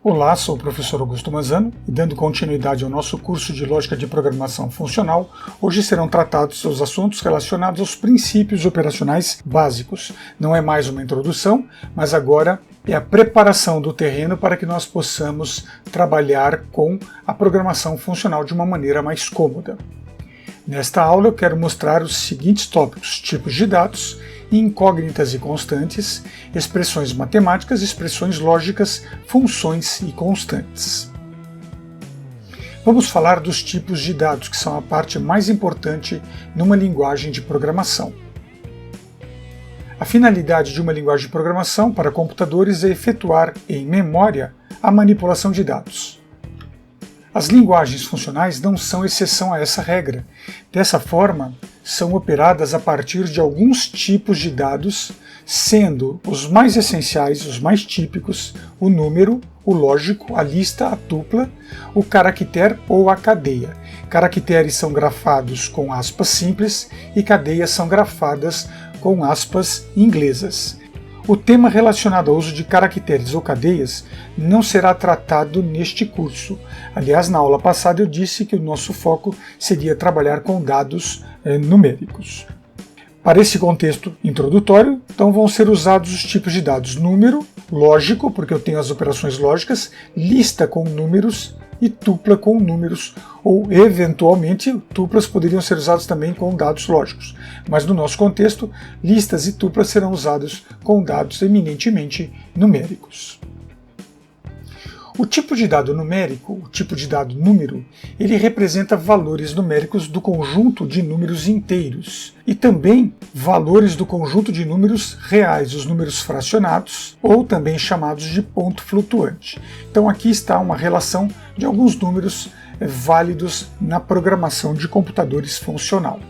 Olá, sou o professor Augusto Manzano e, dando continuidade ao nosso curso de Lógica de Programação Funcional, hoje serão tratados os assuntos relacionados aos princípios operacionais básicos. Não é mais uma introdução, mas agora é a preparação do terreno para que nós possamos trabalhar com a programação funcional de uma maneira mais cômoda. Nesta aula eu quero mostrar os seguintes tópicos: tipos de dados, incógnitas e constantes, expressões matemáticas, expressões lógicas, funções e constantes. Vamos falar dos tipos de dados, que são a parte mais importante numa linguagem de programação. A finalidade de uma linguagem de programação para computadores é efetuar em memória a manipulação de dados. As linguagens funcionais não são exceção a essa regra. Dessa forma, são operadas a partir de alguns tipos de dados, sendo os mais essenciais, os mais típicos, o número, o lógico, a lista, a tupla, o caractere ou a cadeia. Caracteres são grafados com aspas simples e cadeias são grafadas com aspas inglesas. O tema relacionado ao uso de caracteres ou cadeias não será tratado neste curso. Aliás, na aula passada eu disse que o nosso foco seria trabalhar com dados numéricos. Para esse contexto introdutório, então vão ser usados os tipos de dados: número, lógico, porque eu tenho as operações lógicas, lista com números e tupla com números, ou eventualmente tuplas poderiam ser usados também com dados lógicos, mas no nosso contexto, listas e tuplas serão usados com dados eminentemente numéricos. O tipo de dado numérico, o tipo de dado número, ele representa valores numéricos do conjunto de números inteiros e também valores do conjunto de números reais, os números fracionados, ou também chamados de ponto flutuante. Então aqui está uma relação de alguns números válidos na programação de computadores funcional.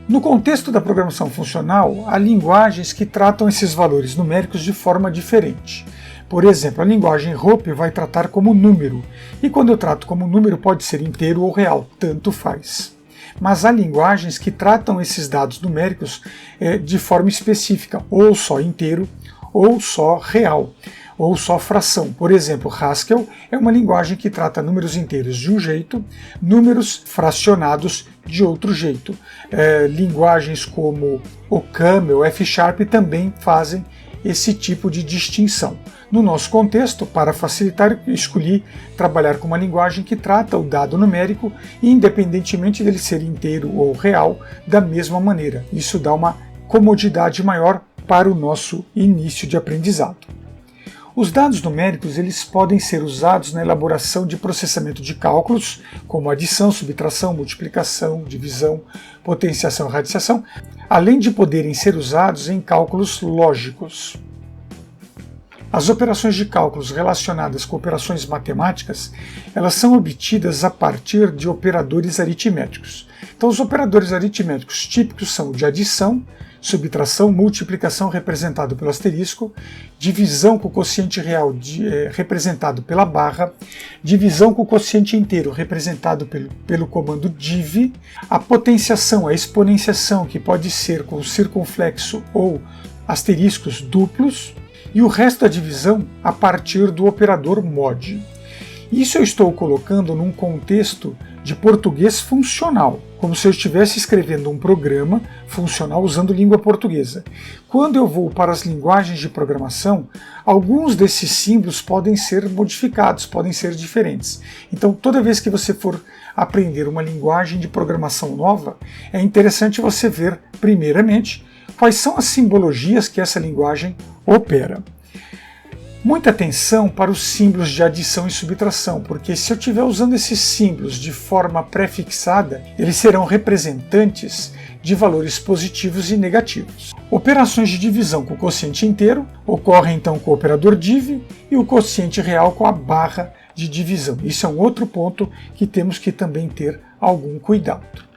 No contexto da programação funcional, há linguagens que tratam esses valores numéricos de forma diferente. Por exemplo, a linguagem ROP vai tratar como número, e quando eu trato como número pode ser inteiro ou real, tanto faz. Mas há linguagens que tratam esses dados numéricos de forma específica, ou só inteiro, ou só real, ou só fração. Por exemplo, Haskell é uma linguagem que trata números inteiros de um jeito, números fracionados de outro jeito. Linguagens como o Camel, F# também fazem esse tipo de distinção. No nosso contexto, para facilitar, eu escolhi trabalhar com uma linguagem que trata o dado numérico, independentemente dele ser inteiro ou real, da mesma maneira. Isso dá uma comodidade maior para o nosso início de aprendizado. Os dados numéricos eles podem ser usados na elaboração de processamento de cálculos, como adição, subtração, multiplicação, divisão, potenciação e radiciação, além de poderem ser usados em cálculos lógicos. As operações de cálculos relacionadas com operações matemáticas, elas são obtidas a partir de operadores aritméticos. Então, os operadores aritméticos típicos são o de adição, subtração, multiplicação representado pelo asterisco, divisão com o quociente real representado pela barra, divisão com o quociente inteiro representado pelo comando div, a potenciação, a exponenciação, que pode ser com circunflexo ou asteriscos duplos, e o resto da divisão a partir do operador mod. Isso eu estou colocando num contexto de português funcional, como se eu estivesse escrevendo um programa funcional usando língua portuguesa. Quando eu vou para as linguagens de programação, alguns desses símbolos podem ser modificados, podem ser diferentes. Então, toda vez que você for aprender uma linguagem de programação nova, é interessante você ver, primeiramente, quais são as simbologias que essa linguagem opera. Muita atenção para os símbolos de adição e subtração, porque se eu estiver usando esses símbolos de forma prefixada, eles serão representantes de valores positivos e negativos. Operações de divisão com quociente inteiro ocorrem então com o operador div e o quociente real com a barra de divisão. Isso é um outro ponto que temos que também ter algum cuidado.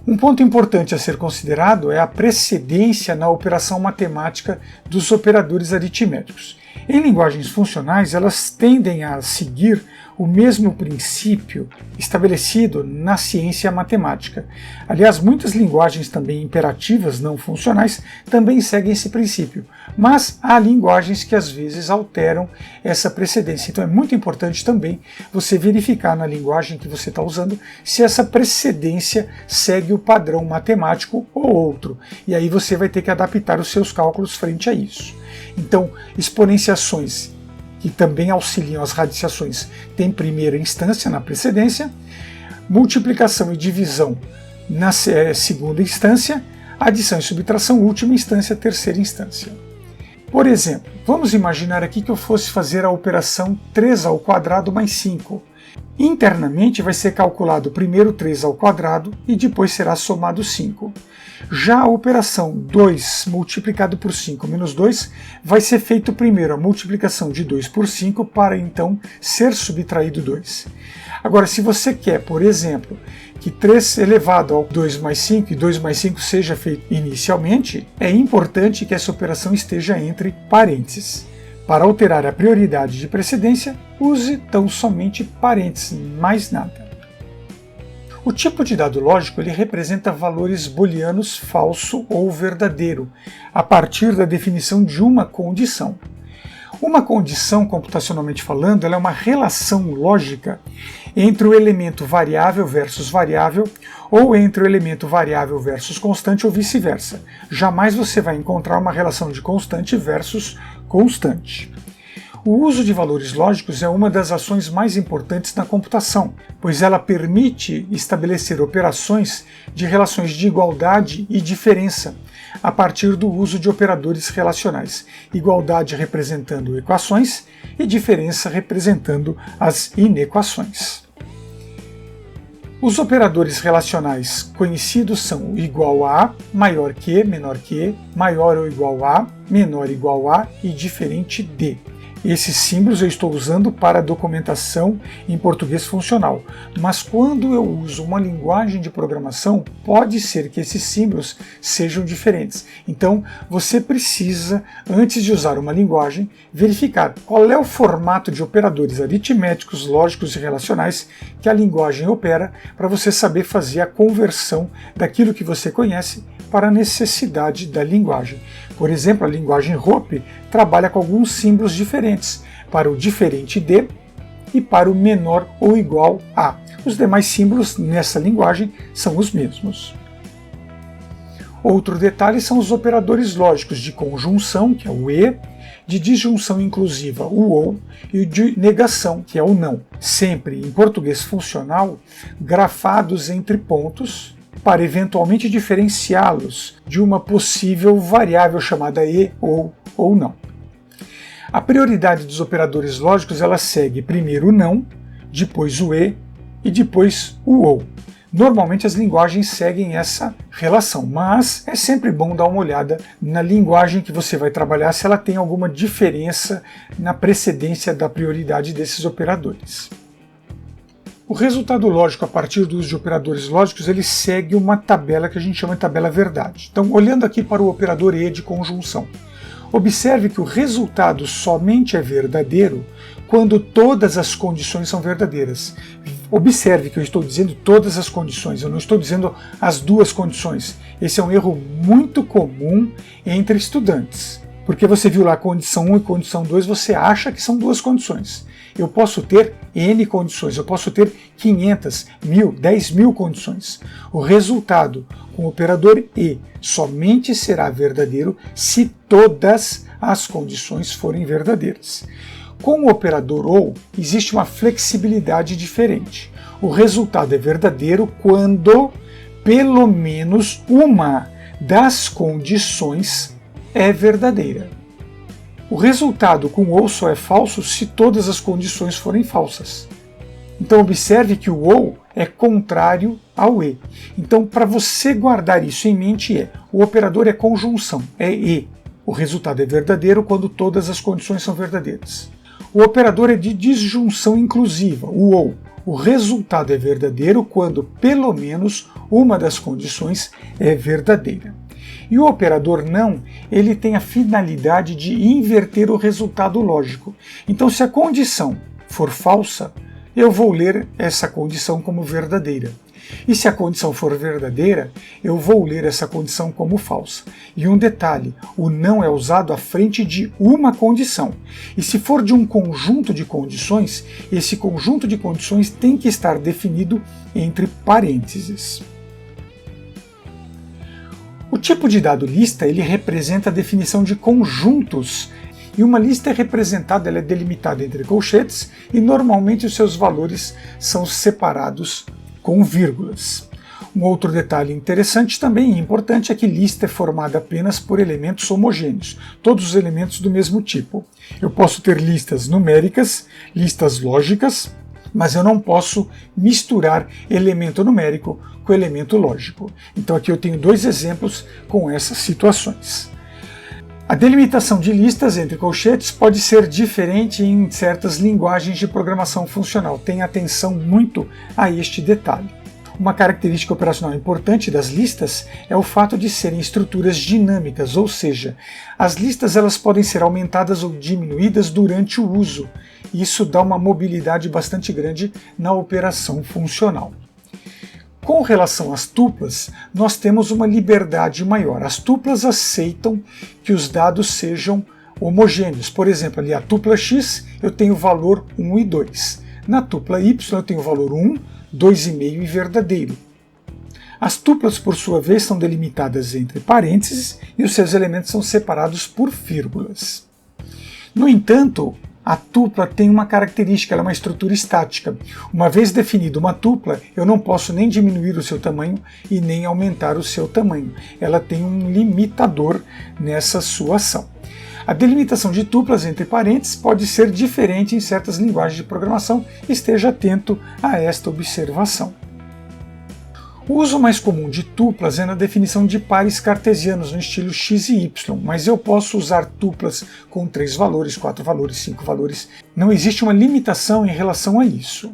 Um ponto importante a ser considerado é a precedência na operação matemática dos operadores aritméticos. Em linguagens funcionais, elas tendem a seguir o mesmo princípio estabelecido na ciência matemática. Aliás, muitas linguagens também imperativas não funcionais também seguem esse princípio. Mas há linguagens que às vezes alteram essa precedência. Então é muito importante também você verificar na linguagem que você está usando se essa precedência segue o padrão matemático ou outro. E aí você vai ter que adaptar os seus cálculos frente a isso. Então, exponenciações que também auxiliam as radiciações têm primeira instância na precedência, multiplicação e divisão na segunda instância, adição e subtração, última instância, terceira instância. Por exemplo, vamos imaginar aqui que eu fosse fazer a operação 3 ao quadrado mais 5. Internamente vai ser calculado primeiro 3 ao quadrado e depois será somado 5. Já a operação 2 multiplicado por 5 menos 2 vai ser feito primeiro a multiplicação de 2 por 5 para então ser subtraído 2. Agora, se você quer, por exemplo, que 3 elevado ao 2 mais 5 e 2 mais 5 seja feito inicialmente, é importante que essa operação esteja entre parênteses. Para alterar a prioridade de precedência, use tão somente parênteses, mais nada. O tipo de dado lógico ele representa valores booleanos falso ou verdadeiro, a partir da definição de uma condição. Uma condição, computacionalmente falando, ela é uma relação lógica entre o elemento variável versus variável, ou entre o elemento variável versus constante, ou vice-versa. Jamais você vai encontrar uma relação de constante versus constante. O uso de valores lógicos é uma das ações mais importantes na computação, pois ela permite estabelecer operações de relações de igualdade e diferença, a partir do uso de operadores relacionais, igualdade representando equações e diferença representando as inequações. Os operadores relacionais conhecidos são igual a, maior que, menor que, maior ou igual a, menor ou igual a e diferente de. Esses símbolos eu estou usando para documentação em português funcional, mas quando eu uso uma linguagem de programação, pode ser que esses símbolos sejam diferentes. Então, você precisa, antes de usar uma linguagem, verificar qual é o formato de operadores aritméticos, lógicos e relacionais que a linguagem opera, para você saber fazer a conversão daquilo que você conhece para a necessidade da linguagem. Por exemplo, a linguagem ROP trabalha com alguns símbolos diferentes, para o diferente de e para o menor ou igual a. Os demais símbolos nessa linguagem são os mesmos. Outro detalhe são os operadores lógicos de conjunção, que é o e, de disjunção inclusiva, o ou, e o de negação, que é o não, sempre em português funcional, grafados entre pontos, para eventualmente diferenciá-los de uma possível variável chamada e ou não. A prioridade dos operadores lógicos ela segue primeiro o não, depois o e depois o ou. Normalmente as linguagens seguem essa relação, mas é sempre bom dar uma olhada na linguagem que você vai trabalhar se ela tem alguma diferença na precedência da prioridade desses operadores. O resultado lógico a partir do uso de operadores lógicos ele segue uma tabela que a gente chama de tabela verdade. Então, olhando aqui para o operador e de conjunção, observe que o resultado somente é verdadeiro quando todas as condições são verdadeiras. Observe que eu estou dizendo todas as condições, eu não estou dizendo as duas condições. Esse é um erro muito comum entre estudantes. Porque você viu lá condição 1 e condição 2, você acha que são duas condições. Eu posso ter N condições, eu posso ter 500, 1000, 10.000 condições. O resultado com o operador e somente será verdadeiro se todas as condições forem verdadeiras. Com o operador ou, existe uma flexibilidade diferente. O resultado é verdadeiro quando pelo menos uma das condições é verdadeira. O resultado com ou só é falso se todas as condições forem falsas. Então observe que o ou é contrário ao e. Então para você guardar isso em mente o operador é conjunção, é e. O resultado é verdadeiro quando todas as condições são verdadeiras. O operador é de disjunção inclusiva, o ou. O resultado é verdadeiro quando pelo menos uma das condições é verdadeira. E o operador não, ele tem a finalidade de inverter o resultado lógico. Então, se a condição for falsa, eu vou ler essa condição como verdadeira. E se a condição for verdadeira, eu vou ler essa condição como falsa. E um detalhe, o não é usado à frente de uma condição. E se for de um conjunto de condições, esse conjunto de condições tem que estar definido entre parênteses. O tipo de dado lista ele representa a definição de conjuntos. E uma lista é representada, ela é delimitada entre colchetes e normalmente os seus valores são separados com vírgulas. Um outro detalhe interessante também e importante é que lista é formada apenas por elementos homogêneos, todos os elementos do mesmo tipo. Eu posso ter listas numéricas, listas lógicas, mas eu não posso misturar elemento numérico com elemento lógico. Então aqui eu tenho dois exemplos com essas situações. A delimitação de listas entre colchetes pode ser diferente em certas linguagens de programação funcional. Tenha atenção muito a este detalhe. Uma característica operacional importante das listas é o fato de serem estruturas dinâmicas, ou seja, as listas elas podem ser aumentadas ou diminuídas durante o uso. Isso dá uma mobilidade bastante grande na operação funcional. Com relação às tuplas, nós temos uma liberdade maior. As tuplas aceitam que os dados sejam homogêneos. Por exemplo, ali a tupla x eu tenho o valor 1 e 2. Na tupla y eu tenho o valor 1, 2,5 e verdadeiro. As tuplas, por sua vez, são delimitadas entre parênteses e os seus elementos são separados por vírgulas. No entanto, a tupla tem uma característica, ela é uma estrutura estática. Uma vez definida uma tupla, eu não posso nem diminuir o seu tamanho e nem aumentar o seu tamanho. Ela tem um limitador nessa sua ação. A delimitação de tuplas entre parênteses pode ser diferente em certas linguagens de programação. Esteja atento a esta observação. O uso mais comum de tuplas é na definição de pares cartesianos no estilo x e y, mas eu posso usar tuplas com 3 valores, 4 valores, 5 valores. Não existe uma limitação em relação a isso.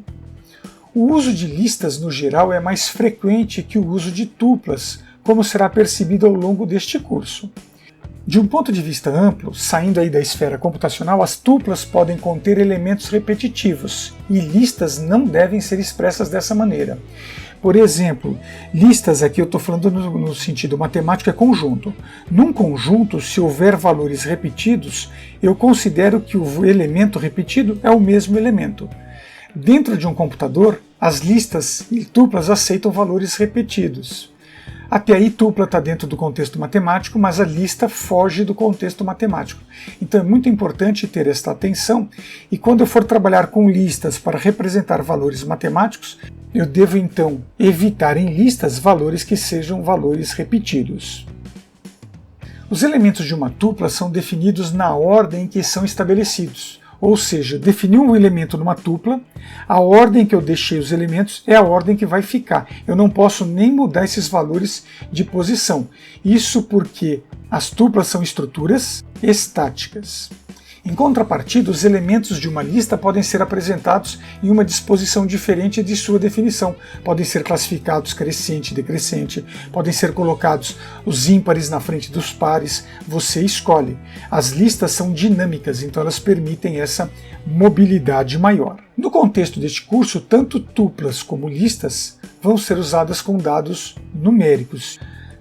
O uso de listas no geral é mais frequente que o uso de tuplas, como será percebido ao longo deste curso. De um ponto de vista amplo, saindo aí da esfera computacional, as tuplas podem conter elementos repetitivos e listas não devem ser expressas dessa maneira. Por exemplo, listas, aqui eu estou falando no sentido matemático, é conjunto. Num conjunto, se houver valores repetidos, eu considero que o elemento repetido é o mesmo elemento. Dentro de um computador, as listas e tuplas aceitam valores repetidos. Até aí, tupla está dentro do contexto matemático, mas a lista foge do contexto matemático. Então é muito importante ter esta atenção, e quando eu for trabalhar com listas para representar valores matemáticos, eu devo então evitar em listas valores que sejam valores repetidos. Os elementos de uma tupla são definidos na ordem em que são estabelecidos. Ou seja, definir um elemento numa tupla, a ordem que eu deixei os elementos é a ordem que vai ficar. Eu não posso nem mudar esses valores de posição. Isso porque as tuplas são estruturas estáticas. Em contrapartida, os elementos de uma lista podem ser apresentados em uma disposição diferente de sua definição. Podem ser classificados crescente e decrescente, podem ser colocados os ímpares na frente dos pares, você escolhe. As listas são dinâmicas, então elas permitem essa mobilidade maior. No contexto deste curso, tanto tuplas como listas vão ser usadas com dados numéricos.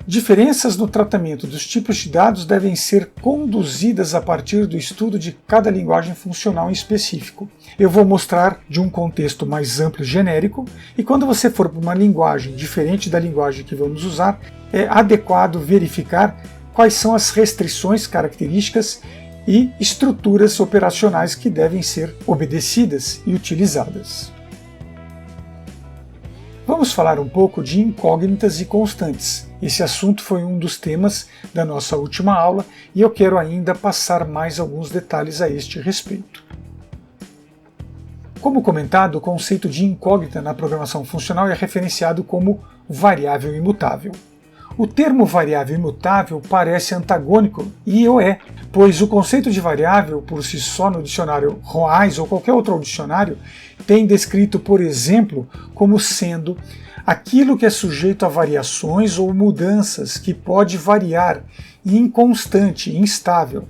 Diferenças no tratamento dos tipos de dados devem ser conduzidas a partir do estudo de cada linguagem funcional em específico. Eu vou mostrar de um contexto mais amplo e genérico, e quando você for para uma linguagem diferente da linguagem que vamos usar, é adequado verificar quais são as restrições, características e estruturas operacionais que devem ser obedecidas e utilizadas. Vamos falar um pouco de incógnitas e constantes. Esse assunto foi um dos temas da nossa última aula e eu quero ainda passar mais alguns detalhes a este respeito. Como comentado, o conceito de incógnita na programação funcional é referenciado como variável imutável. O termo variável imutável parece antagônico, e o é, pois o conceito de variável, por si só no dicionário Roais ou qualquer outro dicionário, tem descrito, por exemplo, como sendo aquilo que é sujeito a variações ou mudanças, que pode variar, inconstante, instável.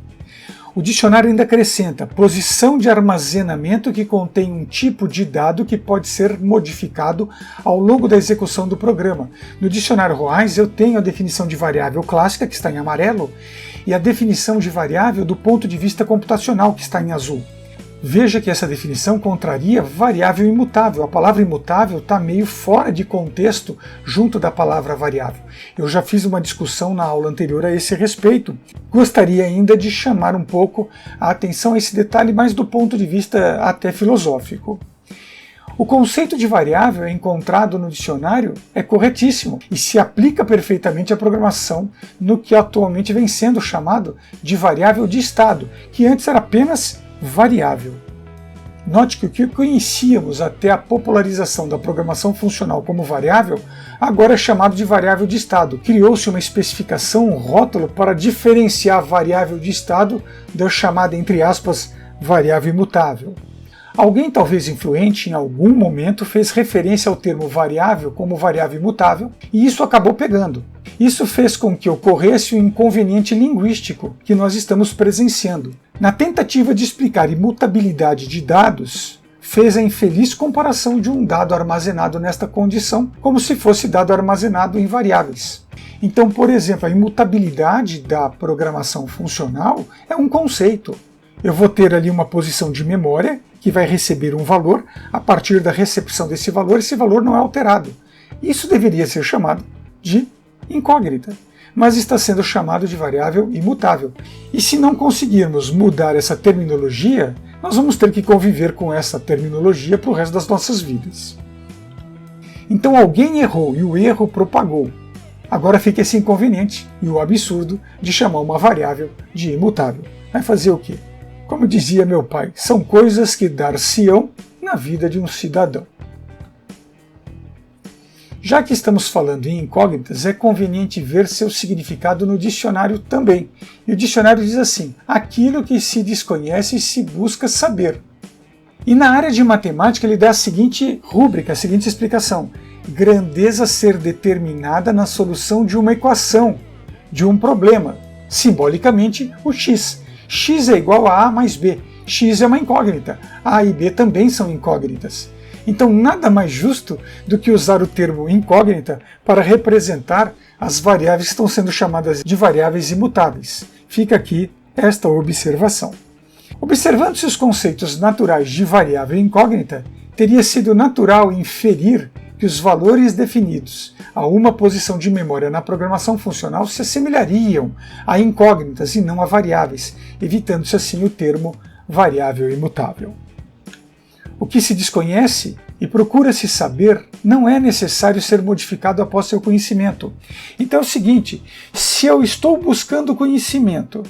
O dicionário ainda acrescenta posição de armazenamento que contém um tipo de dado que pode ser modificado ao longo da execução do programa. No dicionário Roais eu tenho a definição de variável clássica, que está em amarelo, e a definição de variável do ponto de vista computacional, que está em azul. Veja que essa definição contraria variável imutável. A palavra imutável está meio fora de contexto junto da palavra variável. Eu já fiz uma discussão na aula anterior a esse respeito. Gostaria ainda de chamar um pouco a atenção a esse detalhe, mas do ponto de vista até filosófico. O conceito de variável encontrado no dicionário é corretíssimo e se aplica perfeitamente à programação no que atualmente vem sendo chamado de variável de estado, que antes era apenas variável. Note que o que conhecíamos até a popularização da programação funcional como variável, agora é chamado de variável de estado. Criou-se uma especificação, um rótulo, para diferenciar a variável de estado da chamada, entre aspas, variável imutável. Alguém talvez influente em algum momento fez referência ao termo variável como variável imutável e isso acabou pegando. Isso fez com que ocorresse um inconveniente linguístico que nós estamos presenciando. Na tentativa de explicar imutabilidade de dados, fez a infeliz comparação de um dado armazenado nesta condição como se fosse dado armazenado em variáveis. Então, por exemplo, a imutabilidade da programação funcional é um conceito. Eu vou ter ali uma posição de memória que vai receber um valor, a partir da recepção desse valor, esse valor não é alterado. Isso deveria ser chamado de incógnita, mas está sendo chamado de variável imutável. E se não conseguirmos mudar essa terminologia, nós vamos ter que conviver com essa terminologia para o resto das nossas vidas. Então alguém errou e o erro propagou. Agora fica esse inconveniente e o absurdo de chamar uma variável de imutável. Vai fazer o quê? Como dizia meu pai, são coisas que dar-se-ão na vida de um cidadão. Já que estamos falando em incógnitas, é conveniente ver seu significado no dicionário também. E o dicionário diz assim: aquilo que se desconhece se busca saber. E na área de matemática ele dá a seguinte rúbrica, a seguinte explicação: grandeza ser determinada na solução de uma equação, de um problema, simbolicamente o x. X é igual a A mais B. X é uma incógnita. A e B também são incógnitas. Então nada mais justo do que usar o termo incógnita para representar as variáveis que estão sendo chamadas de variáveis imutáveis. Fica aqui esta observação. Observando-se os conceitos naturais de variável e incógnita, teria sido natural inferir que os valores definidos a uma posição de memória na programação funcional se assemelhariam a incógnitas e não a variáveis, evitando-se assim o termo variável imutável. O que se desconhece e procura-se saber não é necessário ser modificado após seu conhecimento. Então é o seguinte, se eu estou buscando conhecimento,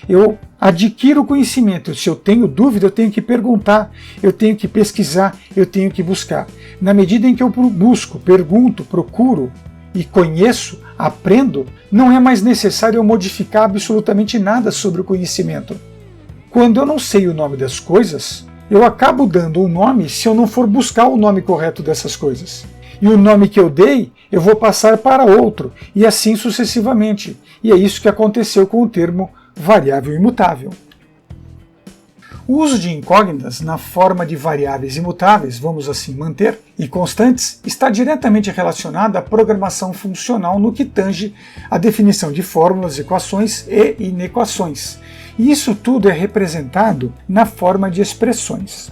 eu adquiro conhecimento. Se eu tenho dúvida, eu tenho que perguntar, eu tenho que pesquisar, eu tenho que buscar. Na medida em que eu busco, pergunto, procuro e conheço, aprendo, não é mais necessário eu modificar absolutamente nada sobre o conhecimento. Quando eu não sei o nome das coisas, eu acabo dando um nome se eu não for buscar o nome correto dessas coisas. E o nome que eu dei, eu vou passar para outro, e assim sucessivamente. E é isso que aconteceu com o termo variável imutável. O uso de incógnitas na forma de variáveis imutáveis, vamos assim manter, e constantes, está diretamente relacionado à programação funcional no que tange à definição de fórmulas, equações e inequações. E isso tudo é representado na forma de expressões.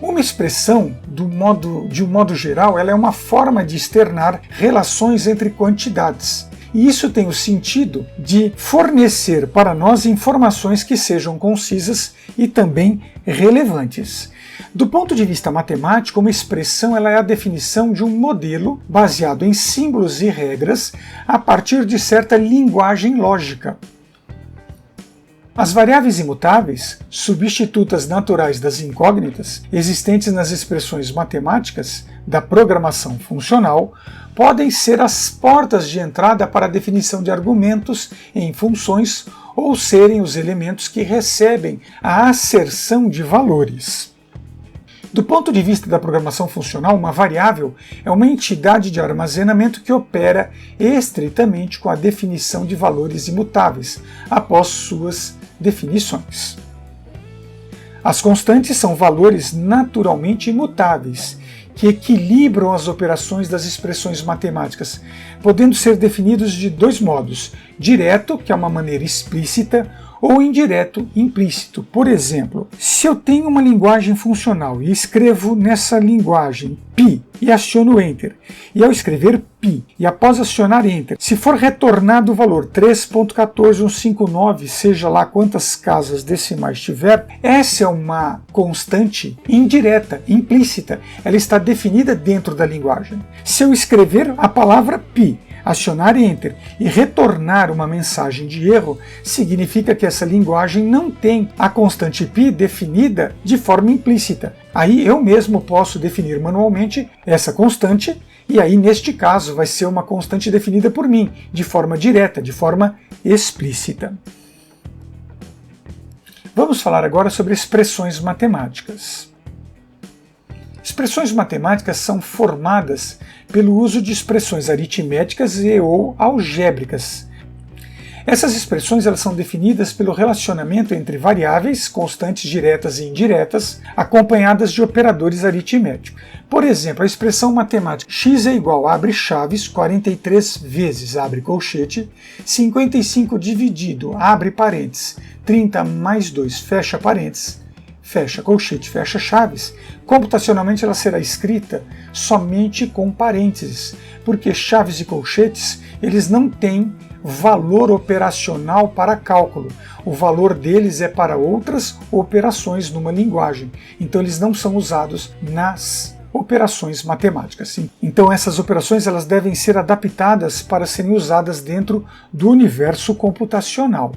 Uma expressão, de um modo geral, ela é uma forma de externar relações entre quantidades. E isso tem o sentido de fornecer para nós informações que sejam concisas e também relevantes. Do ponto de vista matemático, uma expressão ela é a definição de um modelo baseado em símbolos e regras a partir de certa linguagem lógica. As variáveis imutáveis, substitutas naturais das incógnitas, existentes nas expressões matemáticas da programação funcional, podem ser as portas de entrada para a definição de argumentos em funções ou serem os elementos que recebem a asserção de valores. Do ponto de vista da programação funcional, uma variável é uma entidade de armazenamento que opera estritamente com a definição de valores imutáveis após suas definições. As constantes são valores naturalmente imutáveis, que equilibram as operações das expressões matemáticas, podendo ser definidos de dois modos: direto, que é uma maneira explícita, ou indireto, implícito. Por exemplo, se eu tenho uma linguagem funcional e escrevo nessa linguagem π e aciono Enter, e ao escrever π e após acionar Enter, se for retornado o valor 3.14159, seja lá quantas casas decimais tiver, essa é uma constante indireta, implícita. Ela está definida dentro da linguagem. Se eu escrever a palavra π, acionar Enter e retornar uma mensagem de erro, significa que essa linguagem não tem a constante π definida de forma implícita. Aí eu mesmo posso definir manualmente essa constante, e aí neste caso vai ser uma constante definida por mim, de forma direta, de forma explícita. Vamos falar agora sobre expressões matemáticas. Expressões matemáticas são formadas pelo uso de expressões aritméticas e ou algébricas. Essas expressões elas são definidas pelo relacionamento entre variáveis, constantes diretas e indiretas, acompanhadas de operadores aritméticos. Por exemplo, a expressão matemática x é igual, abre chaves, 43 vezes, abre colchete, 55 dividido, abre parênteses, 30 mais 2, fecha parênteses, fecha colchete, fecha chaves. Computacionalmente ela será escrita somente com parênteses, porque chaves e colchetes eles não têm valor operacional para cálculo. O valor deles é para outras operações numa linguagem. Então eles não são usados nas operações matemáticas. Então essas operações elas devem ser adaptadas para serem usadas dentro do universo computacional.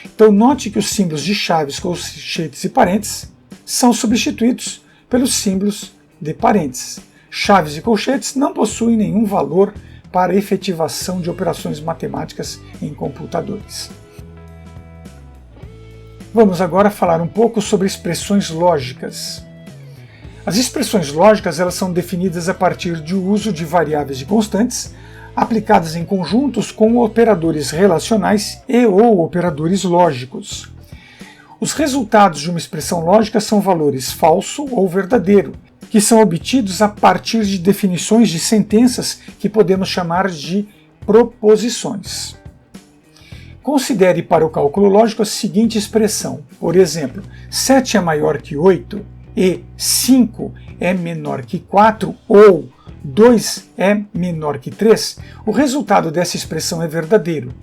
Então note que os símbolos de chaves, colchetes e parênteses são substituídos pelos símbolos de parênteses. Chaves e colchetes não possuem nenhum valor para a efetivação de operações matemáticas em computadores. Vamos agora falar um pouco sobre expressões lógicas. As expressões lógicas elas são definidas a partir do uso de variáveis e constantes aplicadas em conjuntos com operadores relacionais e ou operadores lógicos. Os resultados de uma expressão lógica são valores falso ou verdadeiro, que são obtidos a partir de definições de sentenças que podemos chamar de proposições. Considere para o cálculo lógico a seguinte expressão, por exemplo, 7 é maior que 8 e 5 é menor que 4 ou 2 é menor que 3, o resultado dessa expressão é verdadeiro.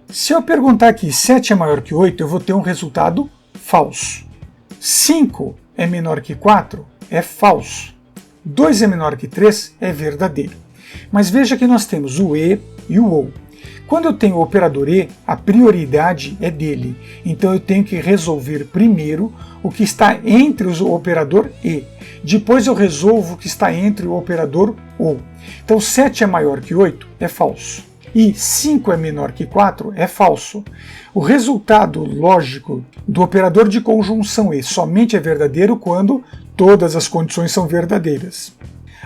Se eu perguntar aqui 7 é maior que 8, eu vou ter um resultado falso. 5 é menor que 4 é falso. 2 é menor que 3 é verdadeiro. Mas veja que nós temos o e e o ou. Quando eu tenho o operador e, a prioridade é dele. Então eu tenho que resolver primeiro o que está entre o operador e. Depois eu resolvo o que está entre o operador ou. Então 7 é maior que 8 é falso. E 5 é menor que 4 é falso. O resultado lógico do operador de conjunção e somente é verdadeiro quando todas as condições são verdadeiras.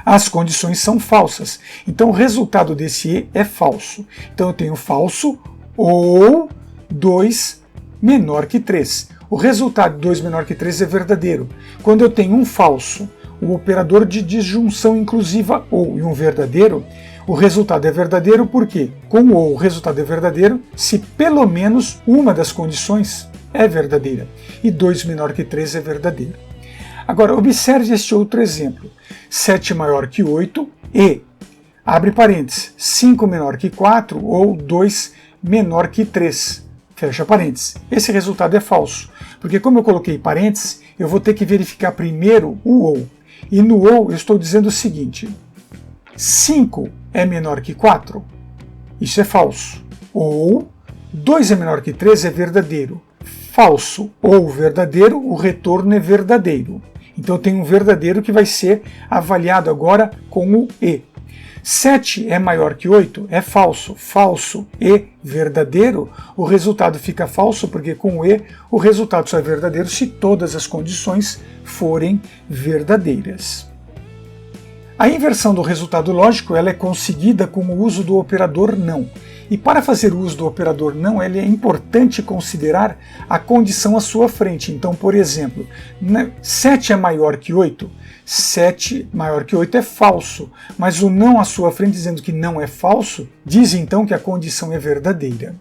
As condições são falsas. Então o resultado desse e é falso. Então eu tenho falso ou 2 menor que 3. O resultado de 2 menor que 3 é verdadeiro. Quando eu tenho um falso, o operador de disjunção inclusiva ou e um verdadeiro, o resultado é verdadeiro porque, com o ou, o resultado é verdadeiro se pelo menos uma das condições é verdadeira. E 2 menor que 3 é verdadeiro. Agora, observe este outro exemplo. 7 maior que 8 e, abre parênteses, 5 menor que 4 ou 2 menor que 3, fecha parênteses. Esse resultado é falso, porque como eu coloquei parênteses, eu vou ter que verificar primeiro o ou. E no ou eu estou dizendo o seguinte, 5 é menor que 4, isso é falso. Ou 2 é menor que 3 é verdadeiro. Falso ou verdadeiro, o retorno é verdadeiro. Então eu tenho um verdadeiro que vai ser avaliado agora com o e. 7 é maior que 8 é falso. Falso e verdadeiro, o resultado fica falso porque com o e o resultado só é verdadeiro se todas as condições forem verdadeiras. A inversão do resultado lógico ela é conseguida com o uso do operador não. E para fazer uso do operador não, é importante considerar a condição à sua frente. Então, por exemplo, 7 é maior que 8? 7 maior que 8 é falso, mas o não à sua frente dizendo que não é falso, diz então que a condição é verdadeira.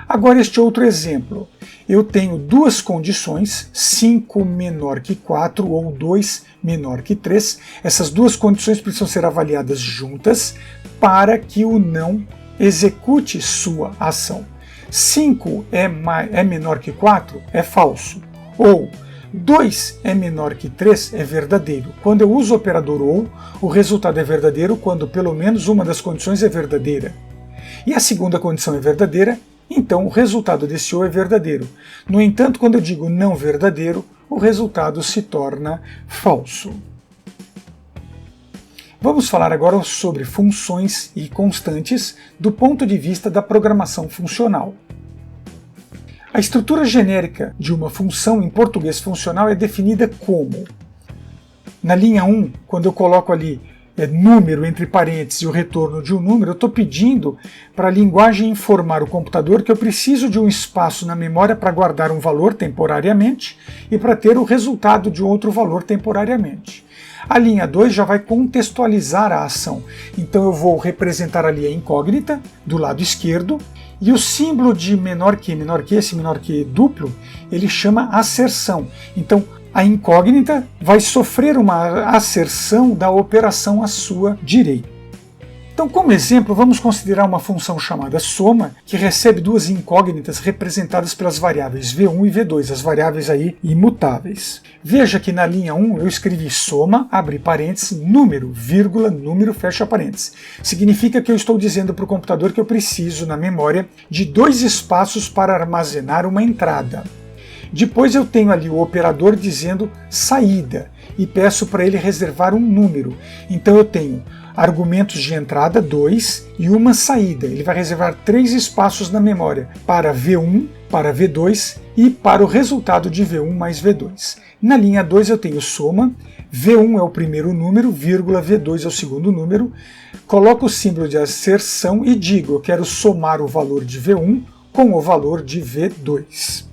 Agora este outro exemplo. Eu tenho duas condições, 5 menor que 4 ou 2 menor que 3. Essas duas condições precisam ser avaliadas juntas para que o não execute sua ação. 5 é menor que 4 é falso. Ou 2 é menor que 3 é verdadeiro. Quando eu uso o operador ou, o resultado é verdadeiro quando pelo menos uma das condições é verdadeira. E a segunda condição é verdadeira, então o resultado desse ou é verdadeiro. No entanto, quando eu digo não verdadeiro, o resultado se torna falso. Vamos falar agora sobre funções e constantes do ponto de vista da programação funcional. A estrutura genérica de uma função em português funcional é definida como: na linha 1, quando eu coloco ali número entre parênteses e o retorno de um número, eu estou pedindo para a linguagem informar o computador que eu preciso de um espaço na memória para guardar um valor temporariamente e para ter o resultado de outro valor temporariamente. A linha 2 já vai contextualizar a ação, então eu vou representar ali a incógnita do lado esquerdo, e o símbolo de menor que, esse menor que duplo, ele chama asserção. Então, a incógnita vai sofrer uma asserção da operação à sua direita. Então, como exemplo, vamos considerar uma função chamada soma, que recebe duas incógnitas representadas pelas variáveis v1 e v2, as variáveis aí imutáveis. Veja que na linha 1 eu escrevi soma, abre parênteses, número, vírgula, número, fecha parênteses. Significa que eu estou dizendo para o computador que eu preciso, na memória, de 2 espaços para armazenar uma entrada. Depois eu tenho ali o operador dizendo saída e peço para ele reservar um número. Então eu tenho argumentos de entrada 2 e uma saída. Ele vai reservar 3 espaços na memória para V1, para V2 e para o resultado de V1 mais V2. Na linha 2 eu tenho soma, V1 é o primeiro número, vírgula, V2 é o segundo número. Coloco o símbolo de asserção e digo, eu quero somar o valor de V1 com o valor de V2.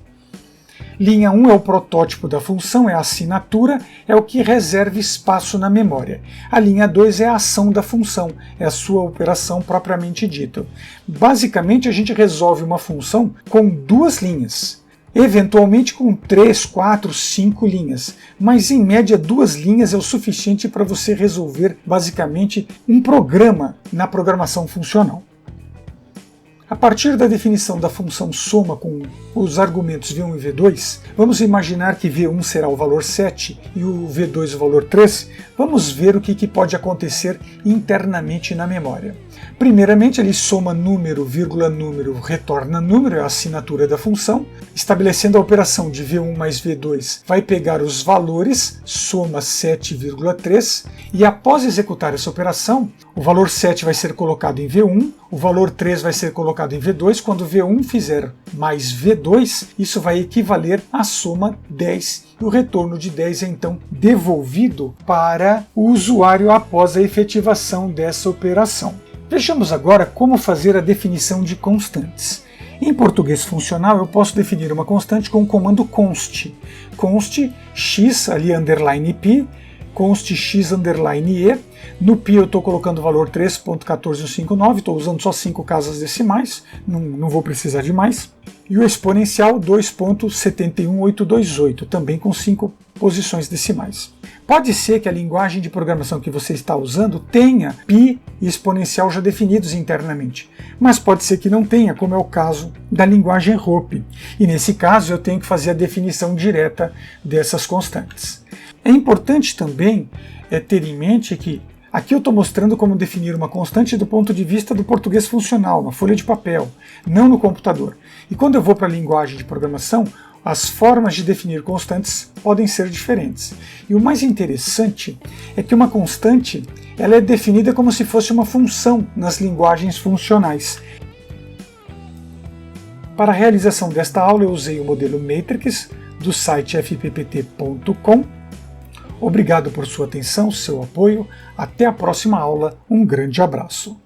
Linha 1 é o protótipo da função, é a assinatura, é o que reserva espaço na memória. A linha 2 é a ação da função, é a sua operação propriamente dita. Basicamente, a gente resolve uma função com 2 linhas, eventualmente com 3, 4, 5 linhas, mas em média 2 linhas é o suficiente para você resolver basicamente um programa na programação funcional. A partir da definição da função soma com os argumentos v1 e v2, vamos imaginar que v1 será o valor 7 e o v2 o valor 3. Vamos ver o que pode acontecer internamente na memória. Primeiramente, ele soma número, vírgula, número, retorna número, é a assinatura da função. Estabelecendo a operação de v1 mais v2, vai pegar os valores, soma 7,3, e após executar essa operação, o valor 7 vai ser colocado em v1, o valor 3 vai ser colocado em v2. Quando v1 fizer mais v2, isso vai equivaler à soma 10, e o retorno de 10 é então devolvido para o usuário após a efetivação dessa operação. Vejamos agora como fazer a definição de constantes. Em português funcional, eu posso definir uma constante com o comando const. Const x, ali underline pi, const x underline e. No pi eu estou colocando o valor 3.14159, estou usando só 5 casas decimais, não vou precisar de mais. E o exponencial 2.71828, também com 5 posições decimais. Pode ser que a linguagem de programação que você está usando tenha pi e exponencial já definidos internamente, mas pode ser que não tenha, como é o caso da linguagem ROP. E nesse caso eu tenho que fazer a definição direta dessas constantes. É importante também ter em mente que aqui eu estou mostrando como definir uma constante do ponto de vista do português funcional, na folha de papel, não no computador. E quando eu vou para a linguagem de programação, as formas de definir constantes podem ser diferentes. E o mais interessante é que uma constante ela é definida como se fosse uma função nas linguagens funcionais. Para a realização desta aula eu usei o modelo Matrix do site fppt.com. Obrigado por sua atenção, seu apoio. Até a próxima aula. Um grande abraço.